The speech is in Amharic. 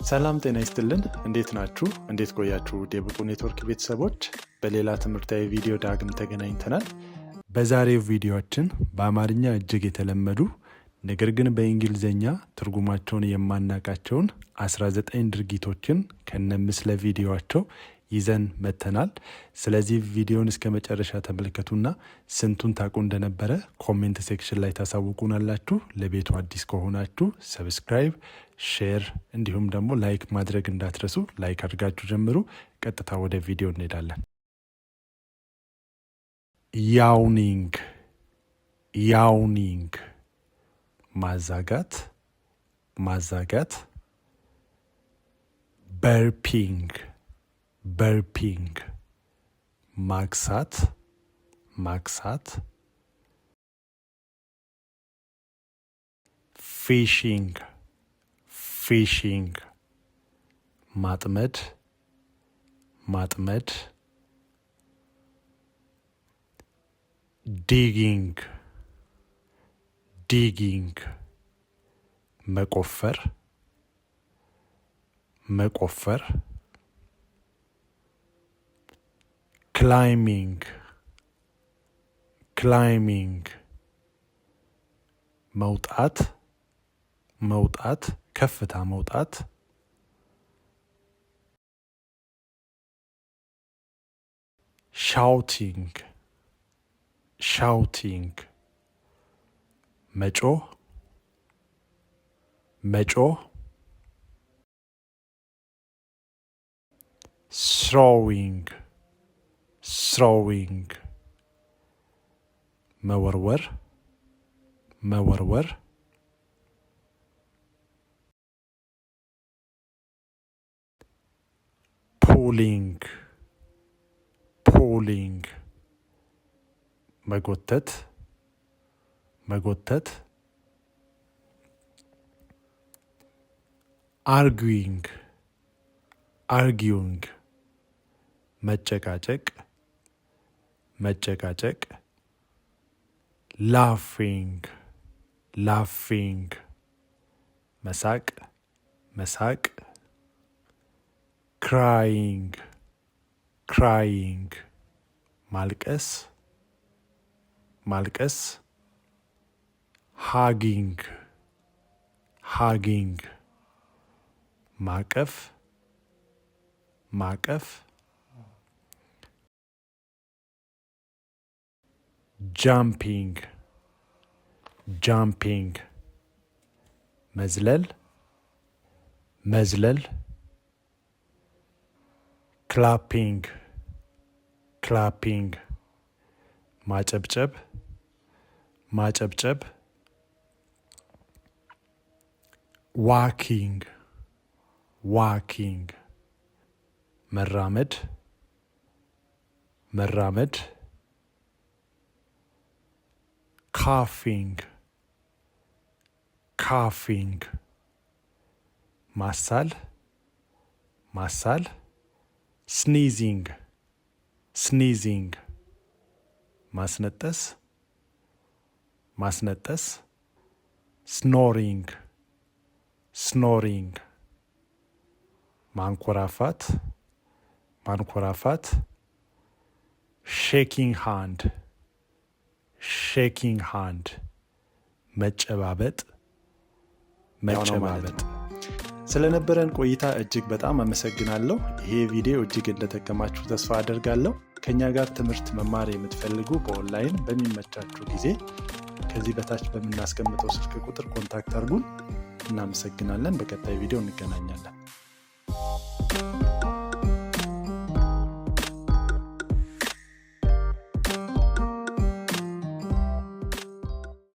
ሰላም ጤና ይስጥልን። እንዴት ናችሁ? እንዴት ቆያችሁ? የብቁ ኔትወርክ ቤተሰቦች በሌላ ትምህርታዊ ቪዲዮ ዳግም ተገናኝተናል። በዛሬው ቪዲዮአችን በአማርኛ እጅግ የተለመዱ ነገር ግን በእንግሊዝኛ ትርጉማቸውን የማናውቃቸውን 19 ድርጊቶችን ከነምስለ ቪዲዮአቸው ይዘን መተናል። ስለዚህ ቪዲዮን እስከ መጨረሻ ተመልከቱና ስንቱን ታውቁ እንደነበረ ኮሜንት ሴክሽን ላይ ታሳውቁናላችሁ። ለቤቱ አዲስ ከሆናችሁ ሰብስክራይብ፣ ሼር እንዲሁም ደግሞ ላይክ ማድረግ እንዳትረሱ። ላይክ አድርጋችሁ ጀምሩ። ቀጥታ ወደ ቪዲዮ እንሄዳለን። ያውኒንግ ያውኒንግ ማዛጋት ማዛጋት። በርፒንግ በርፒንግ ማክሳት ማክሳት። ፊሽንግ ፊሽንግ ማጥመድ ማጥመድ። ዲጊንግ ዲጊንግ መቆፈር መቆፈር። ክላይሚንግ ክላይሚንግ መውጣት መውጣት ከፍታ መውጣት። ሻውቲንግ ሻውቲንግ መጮህ መጮህ። ስሮዊንግ ስሮዊንግ መወርወር መወርወር። ፑሊንግ ፑሊንግ መጎተት መጎተት። አርጊንግ አርጊንግ መጨቃጨቅ መጨቃጨቅ። ላፊንግ ላፊንግ መሳቅ መሳቅ። ክራይንግ ክራይንግ ማልቀስ ማልቀስ። ሃጊንግ ሃጊንግ ማቀፍ ማቀፍ። ጃምፒንግ ጃምፒንግ መዝለል መዝለል። ክላፒንግ ክላፒንግ ማጨብጨብ ማጨብጨብ። ዋኪንግ ዋኪንግ መራመድ መራመድ። ካፊንግ ካፊንግ ማሳል ማሳል። ስኒዚንግ ስኒዚንግ ማስነጠስ ማስነጠስ። ስኖሪንግ ስኖሪንግ ማንኮራፋት ማንኮራፋት። ሼኪንግ ሃንድ ሼኪንግ ሃንድ መጨባበጥ መጨባበጥ። ስለነበረን ቆይታ እጅግ በጣም አመሰግናለሁ። ይሄ ቪዲዮ እጅግ እንደጠቀማችሁ ተስፋ አደርጋለሁ። ከኛ ጋር ትምህርት መማር የምትፈልጉ በኦንላይን በሚመቻችሁ ጊዜ ከዚህ በታች በምናስቀምጠው ስልክ ቁጥር ኮንታክት አድርጉን። እናመሰግናለን። በቀጣይ ቪዲዮ እንገናኛለን።